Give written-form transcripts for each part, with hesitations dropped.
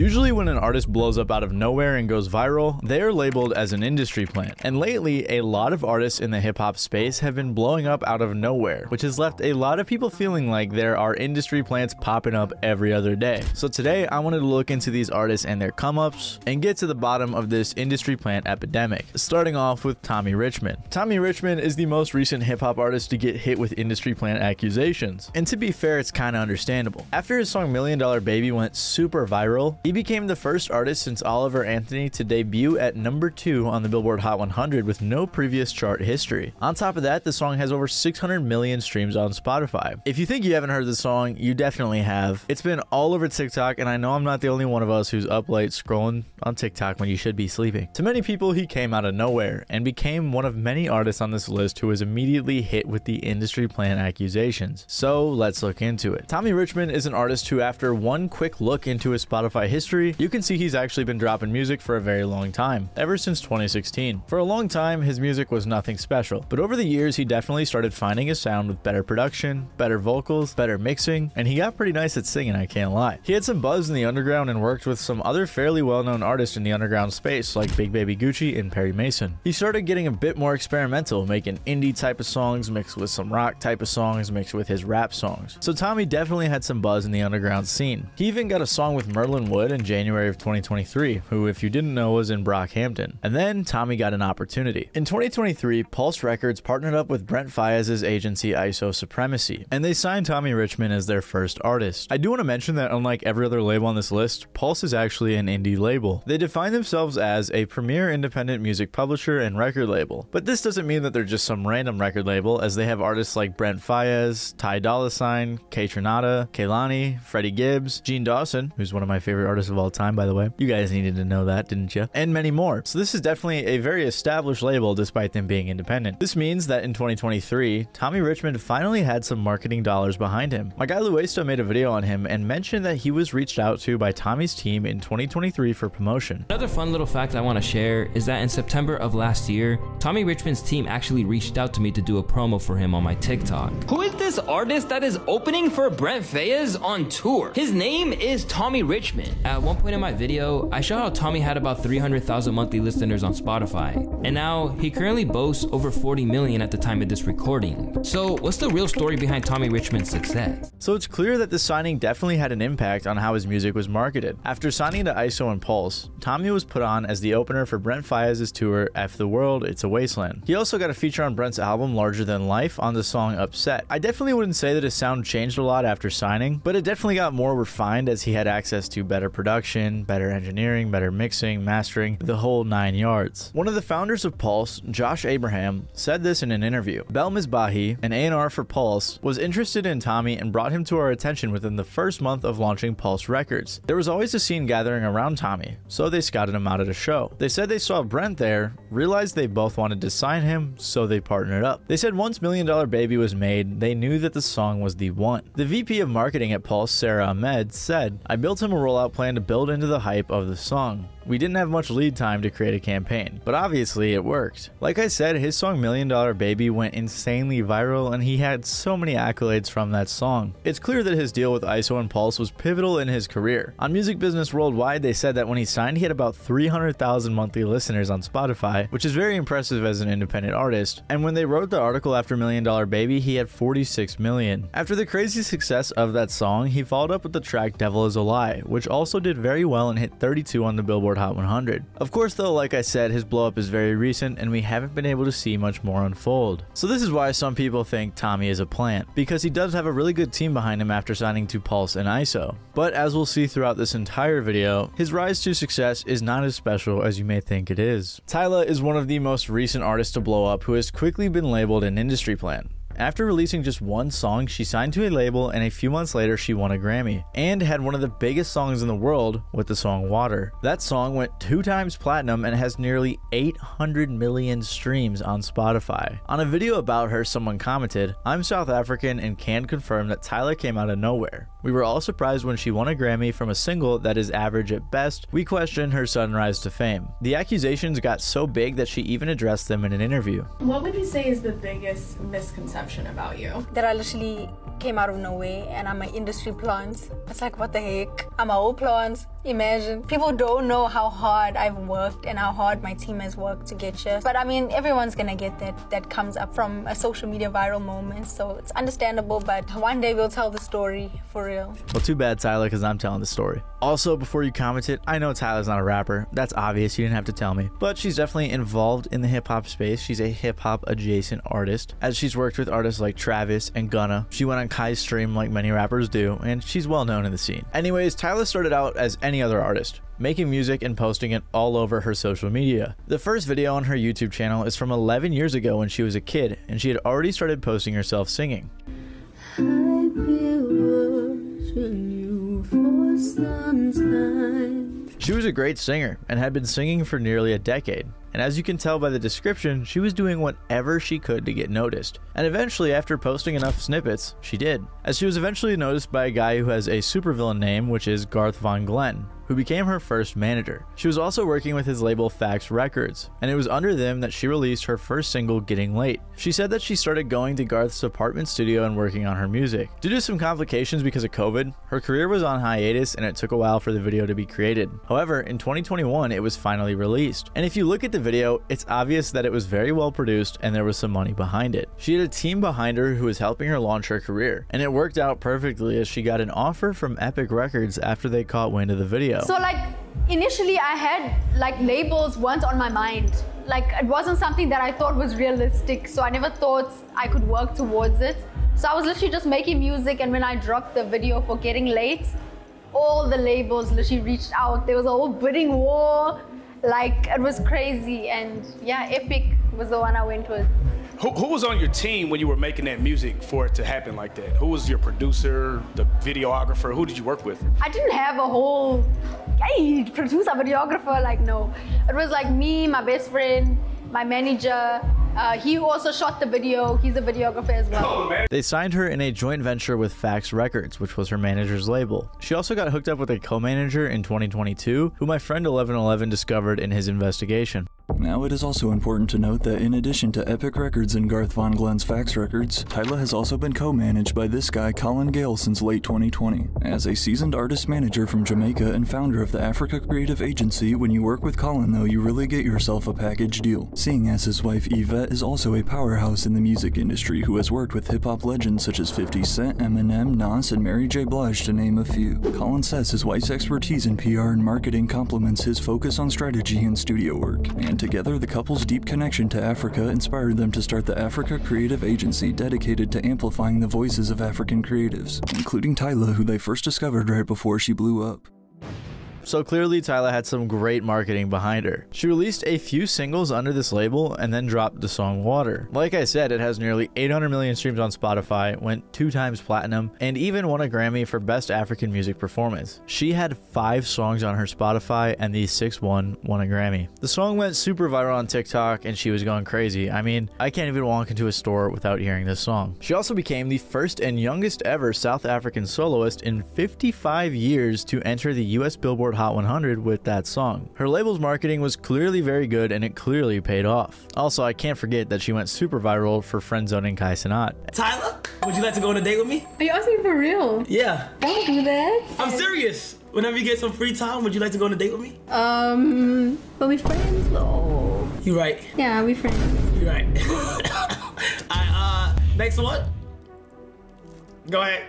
Usually when an artist blows up out of nowhere and goes viral, they are labeled as an industry plant. And lately, a lot of artists in the hip-hop space have been blowing up out of nowhere, which has left a lot of people feeling like there are industry plants popping up every other day. So today, I wanted to look into these artists and their come-ups and get to the bottom of this industry plant epidemic, starting off with Tommy Richman. Tommy Richman is the most recent hip-hop artist to get hit with industry plant accusations. And to be fair, it's kinda understandable. After his song $1 Million Baby went super viral, he became the first artist since Oliver Anthony to debut at number 2 on the Billboard Hot 100 with no previous chart history. On top of that, the song has over 600 million streams on Spotify. If you think you haven't heard the song, you definitely have. It's been all over TikTok, and I know I'm not the only one of us who's up late scrolling on TikTok when you should be sleeping. To many people, he came out of nowhere and became one of many artists on this list who was immediately hit with the industry plant accusations. So let's look into it. Tommy Richman is an artist who, after one quick look into his Spotify history, you can see he's actually been dropping music for a very long time, ever since 2016. For a long time, his music was nothing special, but over the years, he definitely started finding a sound with better production, better vocals, better mixing, and he got pretty nice at singing, I can't lie. He had some buzz in the underground and worked with some other fairly well-known artists in the underground space, like Big Baby Gucci and Perry Mason. He started getting a bit more experimental, making indie type of songs mixed with some rock type of songs mixed with his rap songs. So Tommy definitely had some buzz in the underground scene. He even got a song with Merlin Wood in January of 2023, who, if you didn't know, was in Brockhampton. And then Tommy got an opportunity. In 2023, Pulse Records partnered up with Brent Faiyaz's agency ISO Supremacy, and they signed Tommy Richman as their first artist. I do want to mention that unlike every other label on this list, Pulse is actually an indie label. They define themselves as a premier independent music publisher and record label, but this doesn't mean that they're just some random record label, as they have artists like Brent Faiyaz, Ty Dolla $ign, K Tronada, Kehlani, Freddie Gibbs, Gene Dawson, who's one of my favorite artists of all time, by the way. You guys needed to know that, didn't you? And many more. So this is definitely a very established label despite them being independent. This means that in 2023, Tommy Richman finally had some marketing dollars behind him. My guy Luesto made a video on him and mentioned that he was reached out to by Tommy's team in 2023 for promotion. Another fun little fact I want to share is that in September of last year, Tommy Richman's team actually reached out to me to do a promo for him on my TikTok. Who is this artist that is opening for Brent Faiyaz on tour? His name is Tommy Richman. At one point in my video, I show how Tommy had about 300,000 monthly listeners on Spotify, and now he currently boasts over 40 million at the time of this recording. So what's the real story behind Tommy Richman's success? So it's clear that this signing definitely had an impact on how his music was marketed. After signing to ISO and Pulse, Tommy was put on as the opener for Brent Faiyaz's tour F the World, It's a Wasteland. He also got a feature on Brent's album Larger Than Life on the song Upset. I definitely wouldn't say that his sound changed a lot after signing, but it definitely got more refined as he had access to better production, better engineering, better mixing, mastering, the whole 9 yards. One of the founders of Pulse, Josh Abraham, said this in an interview. Bel Misbahi, an A&R for Pulse, was interested in Tommy and brought him to our attention within the first month of launching Pulse Records. There was always a scene gathering around Tommy, so they scouted him out at a show. They said they saw Brent there, realized they both wanted to sign him, so they partnered up. They said once $1 Million Baby was made, they knew that the song was the one. The VP of marketing at Pulse, Sarah Ahmed, said, "I built him a rollout plan to build into the hype of the song. We didn't have much lead time to create a campaign, but obviously it worked." Like I said, his song $1 Million Baby went insanely viral, and he had so many accolades from that song. It's clear that his deal with ISO and Pulse was pivotal in his career. On Music Business Worldwide, they said that when he signed, he had about 300,000 monthly listeners on Spotify, which is very impressive as an independent artist. And when they wrote the article after $1 Million Baby, he had 46 million. After the crazy success of that song, he followed up with the track Devil Is a Lie, which also did very well and hit 32 on the Billboard Hot 100. Of course though, like I said, his blow up is very recent and we haven't been able to see much more unfold. So this is why some people think Tommy is a plant, because he does have a really good team behind him after signing to Pulse and ISO. But as we'll see throughout this entire video, his rise to success is not as special as you may think it is. Tyla is one of the most recent artists to blow up who has quickly been labeled an industry plant. After releasing just one song, she signed to a label, and a few months later she won a Grammy and had one of the biggest songs in the world with the song Water. That song went 2 times platinum and has nearly 800 million streams on Spotify. On a video about her, someone commented, "I'm South African and can confirm that Tyla came out of nowhere. We were all surprised when she won a Grammy from a single that is average at best. We question her sudden rise to fame." The accusations got so big that she even addressed them in an interview. What would you say is the biggest misconception about you? That I literally came out of nowhere and I'm an industry plant. It's like, what the heck? I'm a whole plant. Imagine. People don't know how hard I've worked and how hard my team has worked to get here. But I mean, everyone's gonna get that comes up from a social media viral moment, so it's understandable, but one day we'll tell the story for real. Well, too bad, Tyla, because I'm telling the story. Also, before you commented, I know Tyla's not a rapper. That's obvious, you didn't have to tell me. But she's definitely involved in the hip-hop space. She's a hip-hop adjacent artist, as she's worked with artists like Travis and Gunna. She went on Kai's stream like many rappers do, and she's well known in the scene. Anyways, Tyla started out as any other artist, making music and posting it all over her social media. The first video on her YouTube channel is from 11 years ago when she was a kid, and she had already started posting herself singing. I've been watching you for some time. She was a great singer and had been singing for nearly a decade. And as you can tell by the description, she was doing whatever she could to get noticed. And eventually, after posting enough snippets, she did. As she was eventually noticed by a guy who has a supervillain name, which is Garth Von Glenn, who became her first manager. She was also working with his label Fax Records, and it was under them that she released her first single, Getting Late. She said that she started going to Garth's apartment studio and working on her music. Due to some complications because of COVID, her career was on hiatus and it took a while for the video to be created. However, in 2021, it was finally released. And if you look at the video, it's obvious that it was very well produced and there was some money behind it. She had a team behind her who was helping her launch her career, and it worked out perfectly as she got an offer from Epic Records after they caught wind of the video. So like initially I had like labels weren't on my mind. Like it wasn't something that I thought was realistic, so I never thought I could work towards it. So I was literally just making music, and when I dropped the video for Getting Late, all the labels literally reached out. There was a whole bidding war. Like it was crazy, and yeah, Epic was the one I went with. Who was on your team when you were making that music for it to happen like that? Who was your producer, the videographer? Who did you work with? I didn't have a whole, hey, producer, videographer, like no. It was like me, my best friend, my manager. He also shot the video. He's a videographer as well. They signed her in a joint venture with Fax Records, which was her manager's label. She also got hooked up with a co-manager in 2022, who my friend 1111 discovered in his investigation. Now, it is also important to note that in addition to Epic Records and Garth Von Glenn's Fax Records, Tyla has also been co-managed by this guy Colin Gale since late 2020. As a seasoned artist manager from Jamaica and founder of the Africa Creative Agency, when you work with Colin though, you really get yourself a package deal. Seeing as his wife Yvette is also a powerhouse in the music industry who has worked with hip-hop legends such as 50 Cent, Eminem, Nas, and Mary J. Blige to name a few. Colin says his wife's expertise in PR and marketing complements his focus on strategy and studio work, and together the couple's deep connection to Africa inspired them to start the Africa Creative Agency dedicated to amplifying the voices of African creatives, including Tyla, who they first discovered right before she blew up. So clearly Tyla had some great marketing behind her. She released a few singles under this label and then dropped the song Water. Like I said, it has nearly 800 million streams on Spotify, went 2 times platinum, and even won a Grammy for Best African Music Performance. She had 5 songs on her Spotify, and the 6th one won a Grammy. The song went super viral on TikTok and she was going crazy. I mean, I can't even walk into a store without hearing this song. She also became the first and youngest ever South African soloist in 55 years to enter the US Billboard Hot 100 with that song. Her label's marketing was clearly very good, and it clearly paid off. Also, I can't forget that she went super viral for friend-zoning Kai Cenat. Tyla, would you like to go on a date with me? Are you asking for real? Yeah. Don't do that. I'm serious. Whenever you get some free time, would you like to go on a date with me? But we friends though. You right. Yeah, we friends. You right. Next one. Go ahead.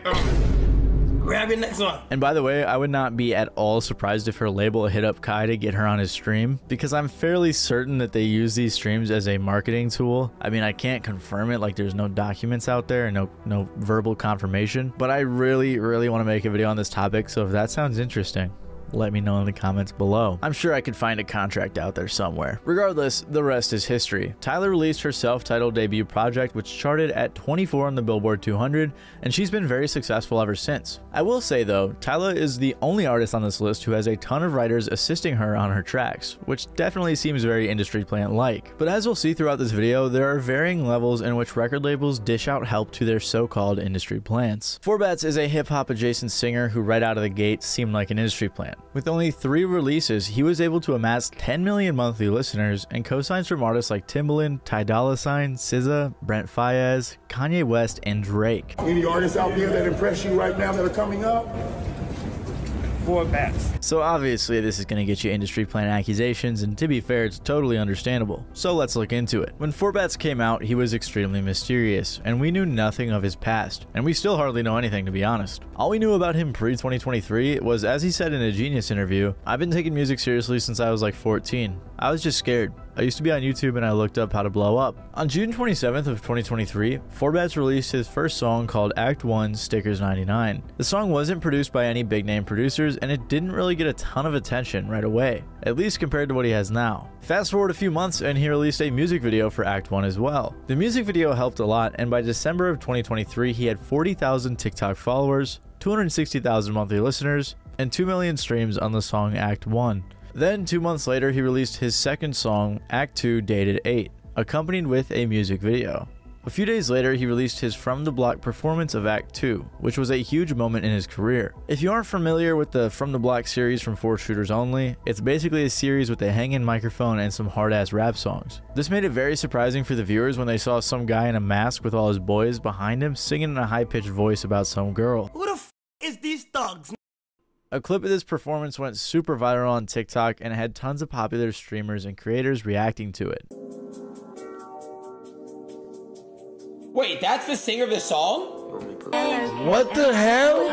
Grab your next one. And by the way, I would not be at all surprised if her label hit up Kai to get her on his stream, because I'm fairly certain that they use these streams as a marketing tool. I mean, I can't confirm it, like there's no documents out there and no verbal confirmation, but I really want to make a video on this topic, so if that sounds interesting, let me know in the comments below. I'm sure I could find a contract out there somewhere. Regardless, the rest is history. Tyla released her self-titled debut project, which charted at 24 on the Billboard 200, and she's been very successful ever since. I will say though, Tyla is the only artist on this list who has a ton of writers assisting her on her tracks, which definitely seems very industry plant-like. But as we'll see throughout this video, there are varying levels in which record labels dish out help to their so-called industry plants. Forbats is a hip-hop adjacent singer who right out of the gate seemed like an industry plant. With only 3 releases, he was able to amass 10 million monthly listeners and co-signs from artists like Timbaland, Tyla, SZA, Brent Faiyaz, Kanye West, and Drake. Any artists out there that impress you right now that are coming up? 4 bats. So obviously this is going to get you industry plant accusations, and to be fair, it's totally understandable. So let's look into it. When 4bats came out, he was extremely mysterious, and we knew nothing of his past, and we still hardly know anything, to be honest. All we knew about him pre-2023 was, as he said in a Genius interview, "I've been taking music seriously since I was like 14. I was just scared. I used to be on YouTube and I looked up how to blow up." On June 27th of 2023, 4bats released his first song called Act 1 Stickers 99. The song wasn't produced by any big name producers, and it didn't really get a ton of attention right away, at least compared to what he has now. Fast forward a few months and he released a music video for Act 1 as well. The music video helped a lot, and by December of 2023 he had 40,000 TikTok followers, 260,000 monthly listeners, and 2 million streams on the song Act 1. Then 2 months later he released his second song, Act 2 Dated 8, accompanied with a music video. A few days later he released his From the Block performance of Act 2, which was a huge moment in his career. If you aren't familiar with the From the Block series from 4 Shooters Only, it's basically a series with a hang-in microphone and some hard-ass rap songs. This made it very surprising for the viewers when they saw some guy in a mask with all his boys behind him singing in a high-pitched voice about some girl. Who the f is these thugs? A clip of this performance went super viral on TikTok and had tons of popular streamers and creators reacting to it. Wait, that's the singer of the song? What the hell?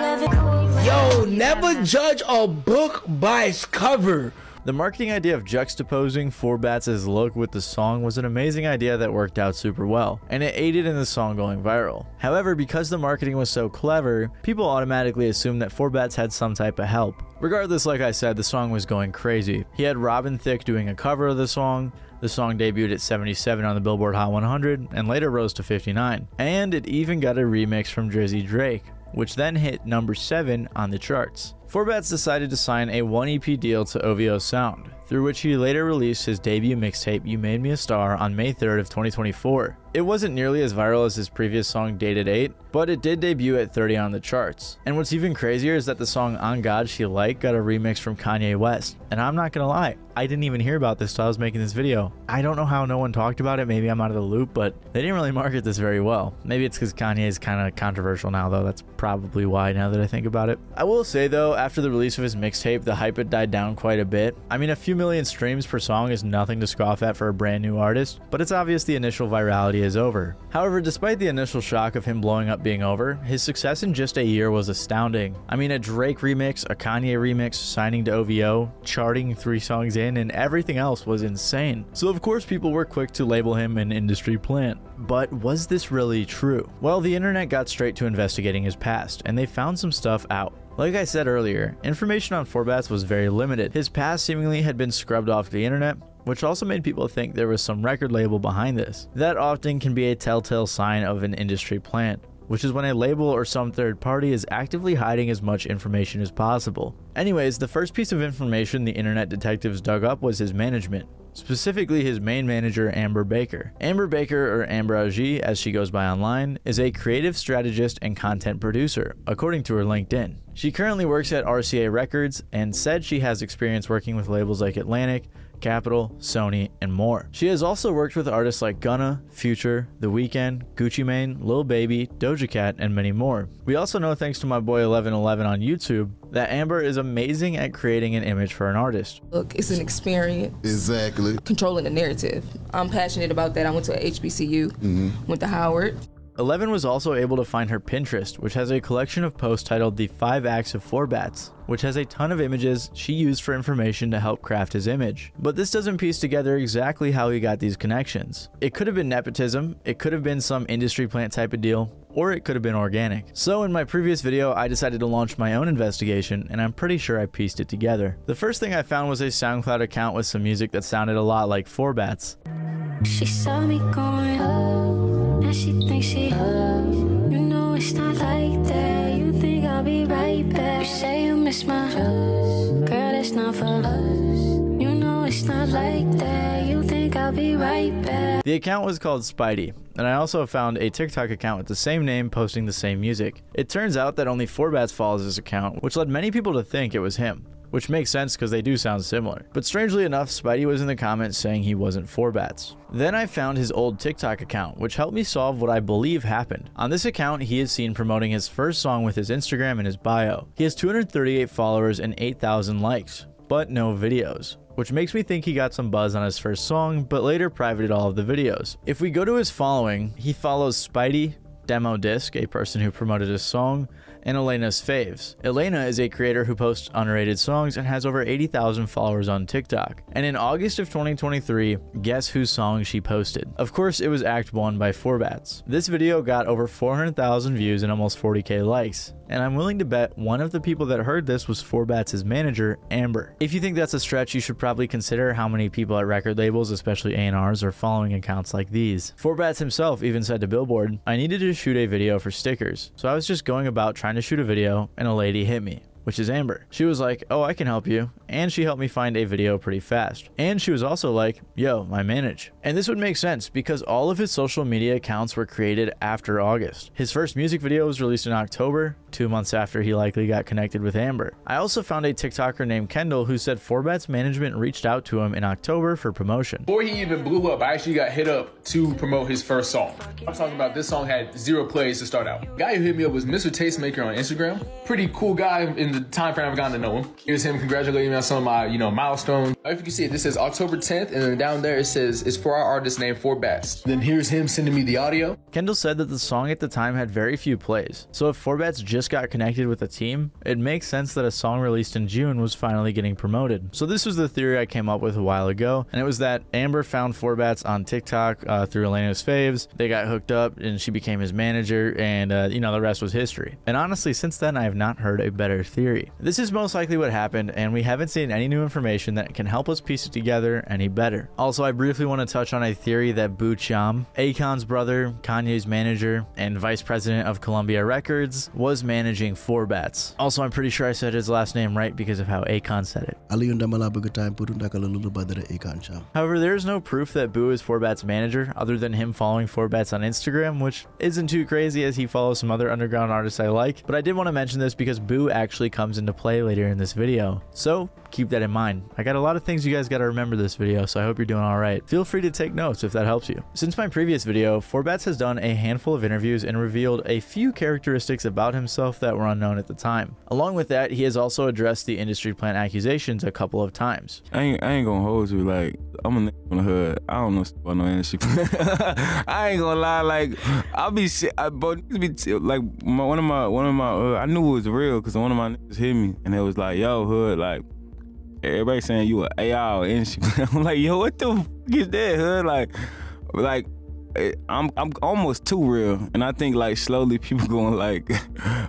Yo, never judge a book by its cover. The marketing idea of juxtaposing 4bats' look with the song was an amazing idea that worked out super well, and it aided in the song going viral. However, because the marketing was so clever, people automatically assumed that 4bats had some type of help. Regardless, like I said, the song was going crazy. He had Robin Thicke doing a cover of the song debuted at 77 on the Billboard Hot 100, and later rose to 59. And it even got a remix from Drizzy Drake, which then hit number 7 on the charts. 4bats decided to sign a 1 EP deal to OVO Sound, through which he later released his debut mixtape You Made Me a Star on May 3rd of 2024. It wasn't nearly as viral as his previous song Dated 8, but it did debut at 30 on the charts. And what's even crazier is that the song On God She Like got a remix from Kanye West. And I'm not gonna lie, I didn't even hear about this till I was making this video. I don't know how no one talked about it, maybe I'm out of the loop, but they didn't really market this very well. Maybe it's because Kanye is kind of controversial now though, that's probably why now that I think about it. I will say though, after the release of his mixtape, the hype had died down quite a bit. I mean, a few million streams per song is nothing to scoff at for a brand new artist, but it's obvious the initial virality is over. However, despite the initial shock of him blowing up being over, his success in just a year was astounding. I mean, a Drake remix, a Kanye remix, signing to OVO, charting 3 songs in, and everything else was insane. So of course people were quick to label him an industry plant. But was this really true? Well, the internet got straight to investigating his past, and they found some stuff out. Like I said earlier, information on 4bats was very limited. His past seemingly had been scrubbed off the internet, which also made people think there was some record label behind this. That often can be a telltale sign of an industry plant, which is when a label or some third party is actively hiding as much information as possible. Anyways, the first piece of information the internet detectives dug up was his management. Specifically his main manager, Amber Baker. Amber Baker, or Ambrogie as she goes by online, is a creative strategist and content producer, according to her LinkedIn. She currently works at RCA Records and said she has experience working with labels like Atlantic, Capitol, Sony, and more. She has also worked with artists like Gunna, Future, The Weeknd, Gucci Mane, Lil Baby, Doja Cat, and many more. We also know, thanks to my boy 1111 on YouTube, that Amber is amazing at creating an image for an artist. Look, it's an experience. Exactly. Controlling the narrative. I'm passionate about that. I went to HBCU, went to Howard. 11 was also able to find her Pinterest, which has a collection of posts titled The 5 Acts of 4bats, which has a ton of images she used for information to help craft his image. But this doesn't piece together exactly how he got these connections. It could have been nepotism, it could have been some industry plant type of deal, or it could have been organic. So in my previous video, I decided to launch my own investigation, and I'm pretty sure I pieced it together. The first thing I found was a SoundCloud account with some music that sounded a lot like 4bats. She saw me going up, and she thinks she you know it's not like that. You think I'll be right back. You say you miss my girl, it's not for us. You know it's not like that. You think I'll be right back. The account was called Spidey, and I also found a TikTok account with the same name posting the same music. It turns out that only 4bats follows this account, which led many people to think it was him. which makes sense because they do sound similar. But strangely enough, Spidey was in the comments saying he wasn't Forbats. Then I found his old TikTok account, which helped me solve what I believe happened. On this account, he is seen promoting his first song with his Instagram in his bio. He has 238 followers and 8,000 likes, but no videos, which makes me think he got some buzz on his first song, but later privated all of the videos. If we go to his following, he follows Spidey, Demo Disc, a person who promoted his song, and Elena's Faves. Elena is a creator who posts underrated songs and has over 80,000 followers on TikTok. And in August of 2023, guess whose song she posted? Of course, it was Act 1 by Forbats. This video got over 400,000 views and almost 40k likes. And I'm willing to bet one of the people that heard this was Forbats' manager, Amber. If you think that's a stretch, you should probably consider how many people at record labels, especially A&Rs, are following accounts like these. Forbats himself even said to Billboard, "I needed to shoot a video for stickers, so I was just going about trying to shoot a video and a lady hit me," which is Amber. She was like, "Oh, I can help you," and she helped me find a video pretty fast. And she was also like, "Yo, my manage." And this would make sense because all of his social media accounts were created after August. His first music video was released in October, 2 months after he likely got connected with Amber. I also found a TikToker named Kendall who said Forbats management reached out to him in October for promotion. Before he even blew up, I actually got hit up to promote his first song. I'm talking about this song had 0 plays to start out. The guy who hit me up was Mr. Tastemaker on Instagram. Pretty cool guy in the time frame I've gotten to know him. Here's him congratulating me on some of my, milestones. If you can see it, this says October 10th, and then down there it says it's for our artist named Forbats. Then here's him sending me the audio. Kendall said that the song at the time had very few plays, so if Forbats just got connected with the team, it makes sense that a song released in June was finally getting promoted. So this was the theory I came up with a while ago, and it was that Amber found Forbats on TikTok through Elena's Faves. They got hooked up and she became his manager, and the rest was history. And honestly, since then I have not heard a better theory. This is most likely what happened, and we haven't seen any new information that can help us piece it together any better. Also, I briefly want to touch on a theory that Boo Cham, Akon's brother, Kanye's manager, and vice president of Columbia Records, was managing Forbats. Also, I'm pretty sure I said his last name right because of how Akon said it. However, there's no proof that Boo is Forbats' manager other than him following Forbats on Instagram, which isn't too crazy as he follows some other underground artists I like, but I did want to mention this because Boo actually comes into play later in this video, so keep that in mind. I got a lot of things you guys got to remember this video, so I hope you're doing alright. Feel free to take notes if that helps you. Since my previous video, Forbats has done a handful of interviews and revealed a few characteristics about himself that were unknown at the time. Along with that, he has also addressed the industry plant accusations a couple of times. I ain't gonna hold you, like, I'm a nigga from the hood. I don't know about no industry plant. I ain't gonna lie, like, I'll be shit, but like, one of my I knew it was real because one of my niggas hit me and it was like, "Yo, hood, like, everybody saying you a AI or industry plant." I'm like, "Yo, what the fuck is that, hood?" Like I'm almost too real, and I think like slowly people gonna like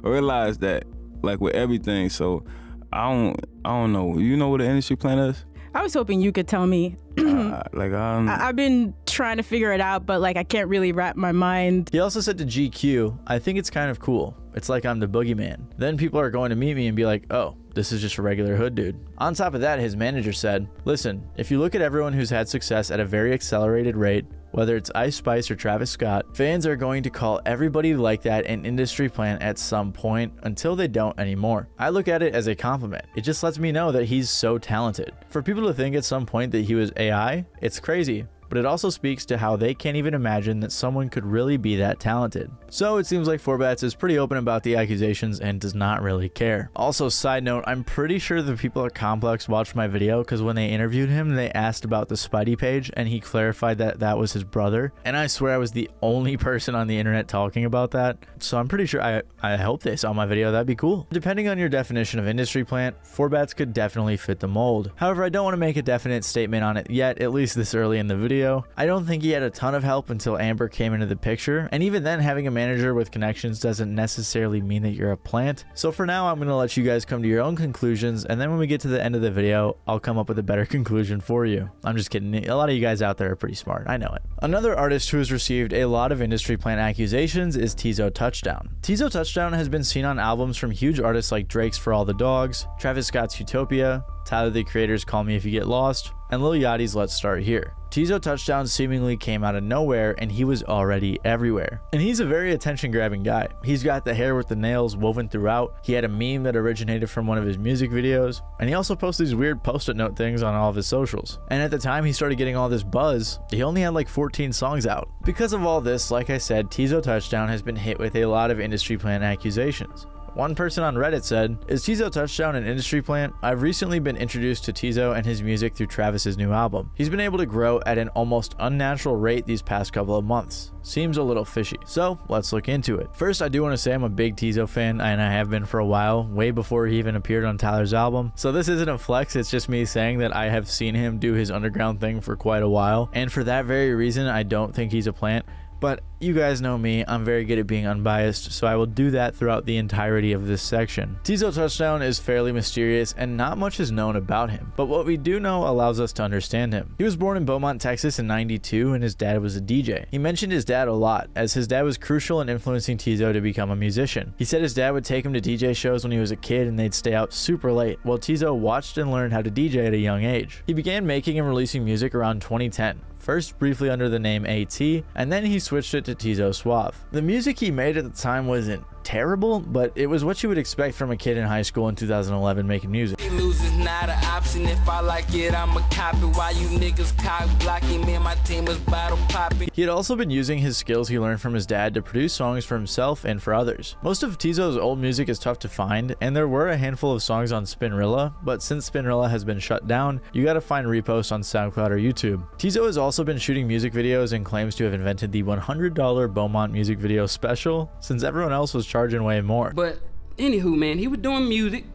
realize that, like, with everything. So I don't know. You know what an industry plant is? I was hoping you could tell me. I've been trying to figure it out, but like I can't really wrap my mind. He also said to GQ, "I think it's kind of cool. It's like I'm the boogeyman." Then people are going to meet me and be like, "Oh, this is just a regular hood dude." On top of that, his manager said, "Listen, if you look at everyone who's had success at a very accelerated rate, whether it's Ice Spice or Travis Scott, fans are going to call everybody like that an industry plant at some point until they don't anymore. I look at it as a compliment. It just lets me know that he's so talented. For people to think at some point that he was AI, it's crazy. But it also speaks to how they can't even imagine that someone could really be that talented." So it seems like Forbats is pretty open about the accusations and does not really care. Also, side note, I'm pretty sure the people at Complex watched my video because when they interviewed him, they asked about the Spidey page and he clarified that that was his brother. And I swear I was the only person on the internet talking about that. So I'm pretty sure I hope they saw my video. That'd be cool. Depending on your definition of industry plant, Forbats could definitely fit the mold. However, I don't want to make a definite statement on it yet, at least this early in the video. I don't think he had a ton of help until Amber came into the picture, and even then, having a manager with connections doesn't necessarily mean that you're a plant. So for now, I'm going to let you guys come to your own conclusions, and then when we get to the end of the video, I'll come up with a better conclusion for you. I'm just kidding. A lot of you guys out there are pretty smart. I know it. Another artist who has received a lot of industry plant accusations is Teezo Touchdown. Teezo Touchdown has been seen on albums from huge artists like Drake's For All the Dogs, Travis Scott's Utopia, Tyler the Creator's Call Me If You Get Lost, and Lil Yachty's Let's Start Here. Teezo Touchdown seemingly came out of nowhere and he was already everywhere. And he's a very attention-grabbing guy. He's got the hair with the nails woven throughout, he had a meme that originated from one of his music videos, and he also posts these weird post-it note things on all of his socials. And at the time he started getting all this buzz, he only had like 14 songs out. Because of all this, like I said, Teezo Touchdown has been hit with a lot of industry plant accusations. One person on Reddit said, "Is Teezo Touchdown an industry plant? I've recently been introduced to Teezo and his music through Travis's new album. He's been able to grow at an almost unnatural rate these past couple of months. Seems a little fishy." So let's look into it. First, I do want to say I'm a big Teezo fan, and I have been for a while, way before he even appeared on Tyler's album. So this isn't a flex, it's just me saying that I have seen him do his underground thing for quite a while. And for that very reason, I don't think he's a plant. But you guys know me, I'm very good at being unbiased, so I will do that throughout the entirety of this section. Teezo Touchdown is fairly mysterious and not much is known about him, but what we do know allows us to understand him. He was born in Beaumont, Texas in '92 and his dad was a DJ. He mentioned his dad a lot, as his dad was crucial in influencing Teezo to become a musician. He said his dad would take him to DJ shows when he was a kid and they'd stay out super late, while Teezo watched and learned how to DJ at a young age. He began making and releasing music around 2010. First briefly under the name AT, and then he switched it to Teezo Suave. The music he made at the time wasn't terrible, but it was what you would expect from a kid in high school in 2011 making music. Lose is not an option. If I like it, I'm a copy. Why you niggas cock blocking me and my team was battle popping. He had also been using his skills he learned from his dad to produce songs for himself and for others. Most of Teezo's old music is tough to find, and there were a handful of songs on Spinrilla, but since Spinrilla has been shut down, you gotta find reposts on SoundCloud or YouTube. Teezo has also been shooting music videos and claims to have invented the $100 Beaumont music video special, since everyone else was charging way more. But anywho, man, he was doing music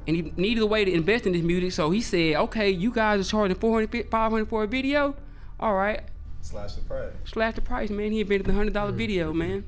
and he needed a way to invest in his music, so he said, okay, you guys are charging $400, $500 for a video? All right. Slash the price. Slash the price, man. He invented the $100 video, man.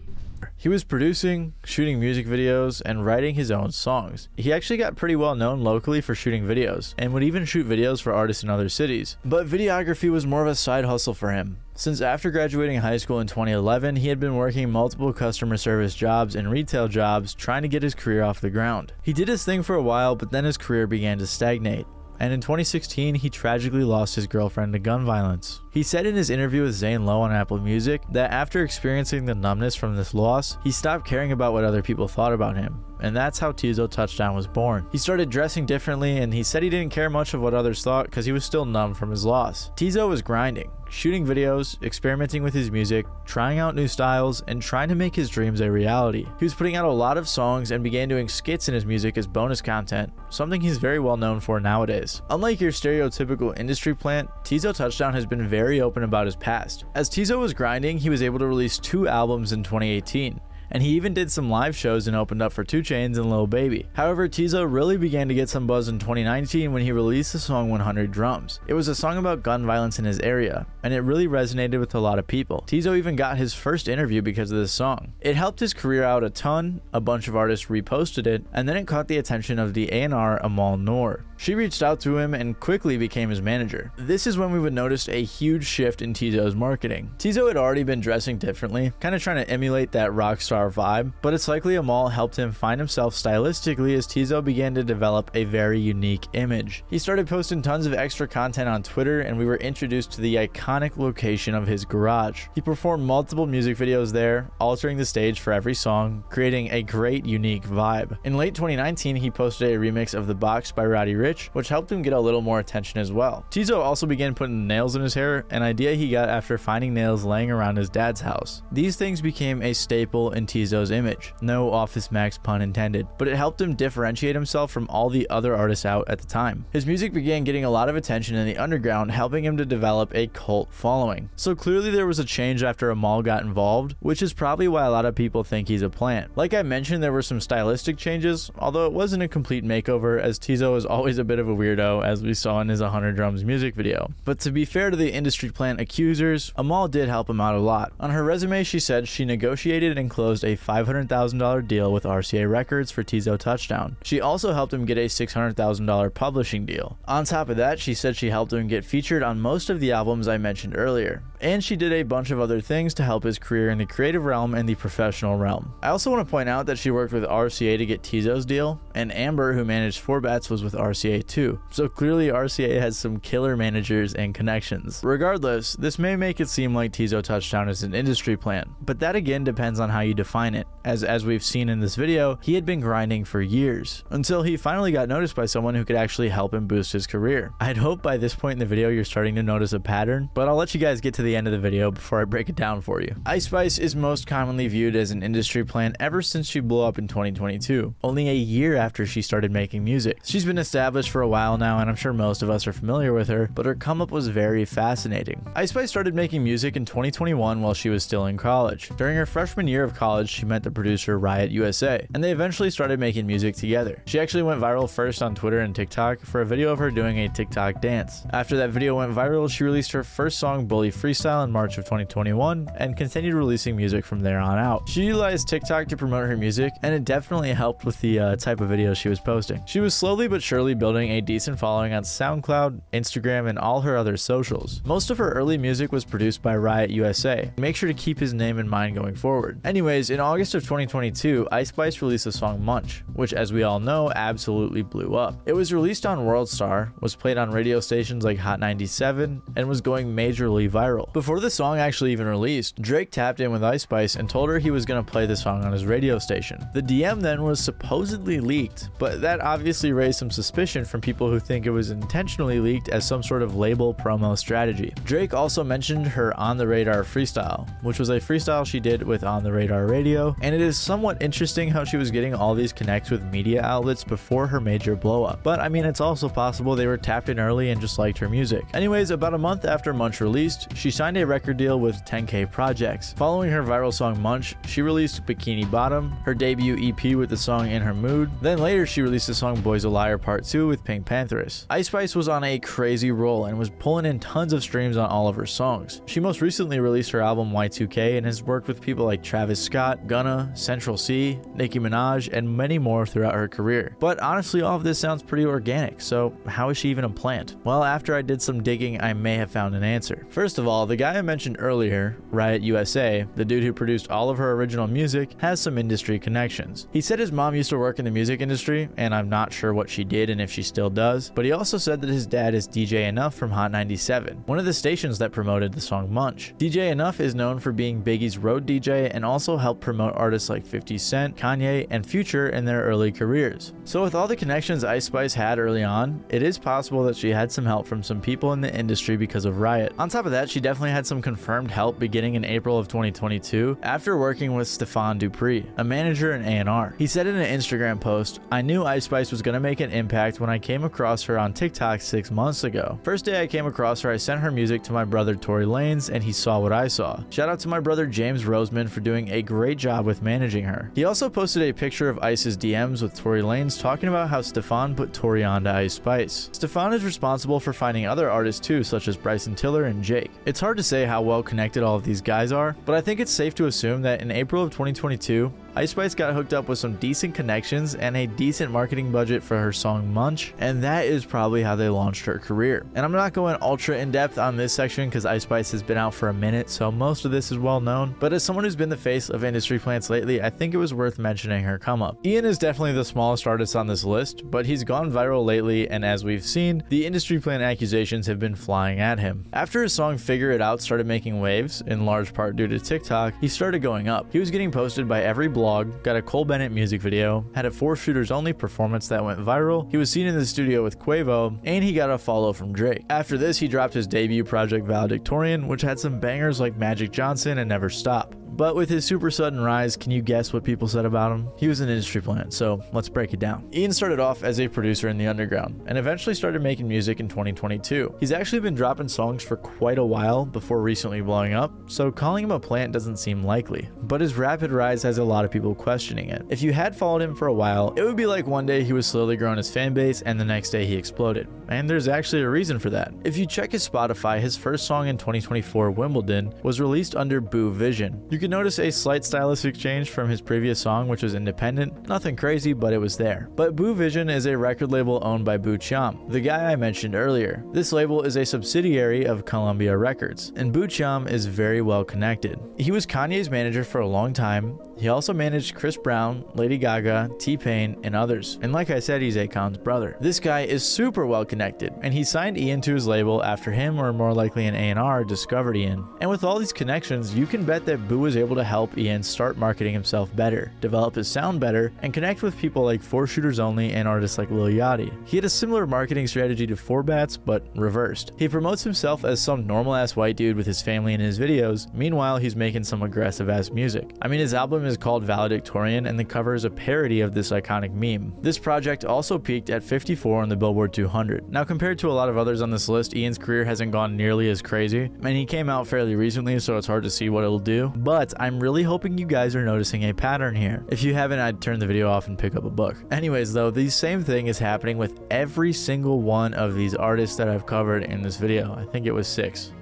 He was producing, shooting music videos, and writing his own songs. He actually got pretty well known locally for shooting videos, and would even shoot videos for artists in other cities. But videography was more of a side hustle for him, since after graduating high school in 2011, he had been working multiple customer service jobs and retail jobs trying to get his career off the ground. He did his thing for a while, but then his career began to stagnate. And in 2016, he tragically lost his girlfriend to gun violence. He said in his interview with Zane Lowe on Apple Music that after experiencing the numbness from this loss, he stopped caring about what other people thought about him. And that's how Teezo Touchdown was born. He started dressing differently, and he said he didn't care much of what others thought because he was still numb from his loss. Teezo was grinding, shooting videos, experimenting with his music, trying out new styles, and trying to make his dreams a reality. He was putting out a lot of songs and began doing skits in his music as bonus content, something he's very well known for nowadays. Unlike your stereotypical industry plant, Teezo Touchdown has been very open about his past. As Teezo was grinding, he was able to release 2 albums in 2018. And he even did some live shows and opened up for 2 Chainz and Lil Baby. However, Teezo really began to get some buzz in 2019 when he released the song 100 Drums. It was a song about gun violence in his area, and it really resonated with a lot of people. Teezo even got his first interview because of this song. It helped his career out a ton, a bunch of artists reposted it, and then it caught the attention of the A&R Amal Noor. She reached out to him and quickly became his manager. This is when we would notice a huge shift in Teezo's marketing. Teezo had already been dressing differently, kind of trying to emulate that rock star vibe, but it's likely Amal helped him find himself stylistically as Teezo began to develop a very unique image. He started posting tons of extra content on Twitter, and we were introduced to the iconic location of his garage. He performed multiple music videos there, altering the stage for every song, creating a great unique vibe. In late 2019, he posted a remix of The Box by Roddy Ricch, which helped him get a little more attention as well. Teezo also began putting nails in his hair, an idea he got after finding nails laying around his dad's house. These things became a staple in Teezo's image. No Office Max pun intended, but it helped him differentiate himself from all the other artists out at the time. His music began getting a lot of attention in the underground, helping him to develop a cult following. So clearly there was a change after Amal got involved, which is probably why a lot of people think he's a plant. Like I mentioned, there were some stylistic changes, although it wasn't a complete makeover, as Teezo is always a bit of a weirdo, as we saw in his 100 Drums music video. But to be fair to the industry plant accusers, Amal did help him out a lot. On her resume, she said she negotiated and closed a $500,000 deal with RCA Records for Teezo Touchdown. She also helped him get a $600,000 publishing deal. On top of that, she said she helped him get featured on most of the albums I mentioned earlier. and she did a bunch of other things to help his career in the creative realm and the professional realm. I also want to point out that she worked with RCA to get Teezo's deal, and Amber, who managed 4Bats, was with RCA too. So clearly RCA has some killer managers and connections. Regardless, this may make it seem like Teezo Touchdown is an industry plant, but that again depends on how you define it, as we've seen in this video, he had been grinding for years, until he finally got noticed by someone who could actually help him boost his career. I'd hope by this point in the video you're starting to notice a pattern, but I'll let you guys get to the end of the video before I break it down for you. Ice Spice is most commonly viewed as an industry plant ever since she blew up in 2022, only a year after she started making music. She's been established for a while now, and I'm sure most of us are familiar with her, but her come up was very fascinating. Ice Spice started making music in 2021 while she was still in college. During her freshman year of college, she met the producer Riot USA, and they eventually started making music together. She actually went viral first on Twitter and TikTok for a video of her doing a TikTok dance. After that video went viral, she released her first song, Bully Freestyle, in March of 2021, and continued releasing music from there on out. She utilized TikTok to promote her music, and it definitely helped with the type of videos she was posting. She was slowly but surely building a decent following on SoundCloud, Instagram, and all her other socials. Most of her early music was produced by Riot USA. Make sure to keep his name in mind going forward. Anyways, in August of 2022, Ice Spice released the song Munch, which, as we all know, absolutely blew up. It was released on WorldStar, was played on radio stations like Hot 97, and was going majorly viral. Before the song actually even released, Drake tapped in with Ice Spice and told her he was going to play the song on his radio station. The DM then was supposedly leaked, but that obviously raised some suspicion from people who think it was intentionally leaked as some sort of label promo strategy. Drake also mentioned her On the Radar freestyle, which was a freestyle she did with On the Radar Radio, and it is somewhat interesting how she was getting all these connects with media outlets before her major blow up. But I mean, it's also possible they were tapped in early and just liked her music. Anyways, about a month after Munch released, she signed a record deal with 10K Projects. Following her viral song Munch, she released Bikini Bottom, her debut EP with the song In Her Mood. Then later she released the song Boy's a Liar Part 2 with Pink Pantheress. Ice Spice was on a crazy roll and was pulling in tons of streams on all of her songs. She most recently released her album Y2K and has worked with people like Travis Scott, Gunna, Central C, Nicki Minaj, and many more throughout her career. But honestly, all of this sounds pretty organic, so how is she even a plant? Well, after I did some digging, I may have found an answer. First of all, the guy I mentioned earlier, Riot USA, the dude who produced all of her original music, has some industry connections. He said his mom used to work in the music industry, and I'm not sure what she did and if she still does, but he also said that his dad is DJ Enough from Hot 97, one of the stations that promoted the song Munch. DJ Enough is known for being Biggie's road DJ and also helped promote artists like 50 Cent, Kanye, and Future in their early careers. So with all the connections Ice Spice had early on, it is possible that she had some help from some people in the industry because of Riot. On top of that, she definitely had some confirmed help beginning in April of 2022 after working with Stefan Dupree, a manager and A&R. He said in an Instagram post, "I knew Ice Spice was going to make an impact when I came across her on TikTok 6 months ago. First day I came across her, I sent her music to my brother Tory Lanez and he saw what I saw. Shout out to my brother James Roseman for doing a great job with managing her." He also posted a picture of Ice's DMs with Tory Lanez talking about how Stefan put Tory onto Ice Spice. Stefan is responsible for finding other artists too, such as Bryson Tiller and Jake. It's hard to say how well connected all of these guys are, but I think it's safe to assume that in April of 2022, Ice Spice got hooked up with some decent connections and a decent marketing budget for her song Munch, and that is probably how they launched her career. And I'm not going ultra in depth on this section because Ice Spice has been out for a minute, so most of this is well known, but as someone who's been the face of industry plants lately, I think it was worth mentioning her come up. Ian is definitely the smallest artist on this list, but he's gone viral lately, and as we've seen, the industry plant accusations have been flying at him. After his song Figure It Out started making waves, in large part due to TikTok, he started going up. He was getting posted by every blog, got a Cole Bennett music video, had a 4 Shooters Only performance that went viral, he was seen in the studio with Quavo, and he got a follow from Drake. After this, he dropped his debut project Valedictorian, which had some bangers like Magic Johnson and Never Stop. But with his super sudden rise, can you guess what people said about him? He was an industry plant, so let's break it down. Ian started off as a producer in the underground, and eventually started making music in 2022. He's actually been dropping songs for quite a while before recently blowing up, so calling him a plant doesn't seem likely. But his rapid rise has a lot of people questioning it. If you had followed him for a while, it would be like one day he was slowly growing his fan base, and the next day he exploded. And there's actually a reason for that. If you check his Spotify, his first song in 2024, Wimbledon, was released under Boo Vision. You You can notice a slight stylistic change from his previous song, which was independent. Nothing crazy, but it was there. But Boo Vision is a record label owned by Boo Cham, the guy I mentioned earlier. This label is a subsidiary of Columbia Records, and Boo Cham is very well connected. He was Kanye's manager for a long time. He also managed Chris Brown, Lady Gaga, T-Pain, and others. And like I said, he's Akon's brother. This guy is super well connected, and he signed Ian to his label after him, or more likely an A&R, discovered Ian. And with all these connections, you can bet that Boo was able to help Ian start marketing himself better, develop his sound better, and connect with people like 4 Shooters Only and artists like Lil Yachty. He had a similar marketing strategy to 4Bats, but reversed. He promotes himself as some normal-ass white dude with his family in his videos. Meanwhile, he's making some aggressive-ass music. I mean, his album is called Valedictorian, and the cover is a parody of this iconic meme. This project also peaked at 54 on the Billboard 200. Now, compared to a lot of others on this list, Ian's career hasn't gone nearly as crazy, and he came out fairly recently, so it's hard to see what it'll do, but I'm really hoping you guys are noticing a pattern here. If you haven't, I'd turn the video off and pick up a book. Anyways though, the same thing is happening with every single one of these artists that I've covered in this video. I think it was 6.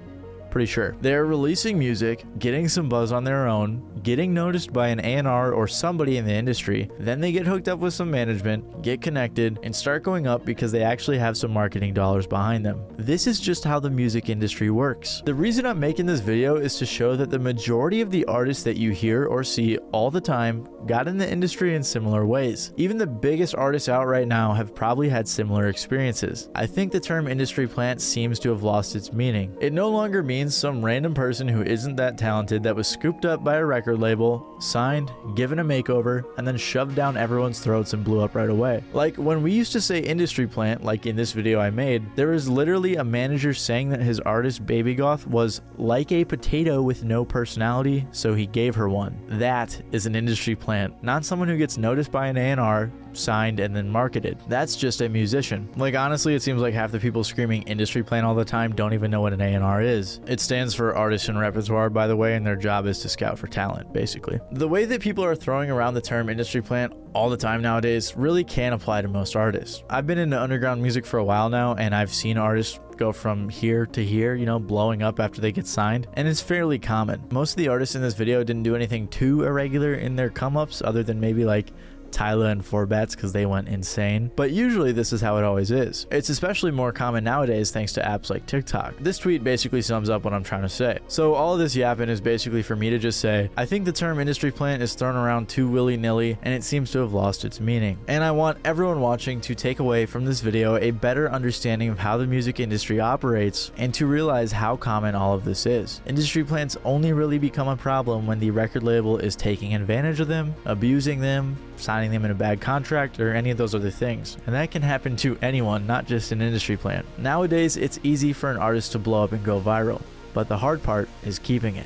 Pretty sure. They're releasing music, getting some buzz on their own, getting noticed by an A&R or somebody in the industry, then they get hooked up with some management, get connected, and start going up because they actually have some marketing dollars behind them. This is just how the music industry works. The reason I'm making this video is to show that the majority of the artists that you hear or see all the time got in the industry in similar ways. Even the biggest artists out right now have probably had similar experiences. I think the term industry plant seems to have lost its meaning. It no longer means some random person who isn't that talented that was scooped up by a record label, signed, given a makeover, and then shoved down everyone's throats and blew up right away. Like when we used to say industry plant, like in this video I made, there was literally a manager saying that his artist Baby Goth was like a potato with no personality, so he gave her one. That is an industry plant, not someone who gets noticed by an A&R, signed, and then marketed. That's just a musician. Like honestly, it seems like half the people screaming industry plant all the time don't even know what an A&R is. It stands for artist and repertoire, by the way, and their job is to scout for talent, basically. The way that people are throwing around the term industry plant all the time nowadays really can apply to most artists. I've been into underground music for a while now, and I've seen artists go from here to here, you know, blowing up after they get signed, and it's fairly common. Most of the artists in this video didn't do anything too irregular in their come-ups, other than maybe like Tyla and 4Bats because they went insane. But usually this is how it always is. It's especially more common nowadays thanks to apps like TikTok. This tweet basically sums up what I'm trying to say. So all of this yapping is basically for me to just say, I think the term industry plant is thrown around too willy-nilly and it seems to have lost its meaning. And I want everyone watching to take away from this video a better understanding of how the music industry operates and to realize how common all of this is. Industry plants only really become a problem when the record label is taking advantage of them, abusing them, signing them in a bad contract, or any of those other things. And that can happen to anyone, not just an industry plant. Nowadays, it's easy for an artist to blow up and go viral, but the hard part is keeping it.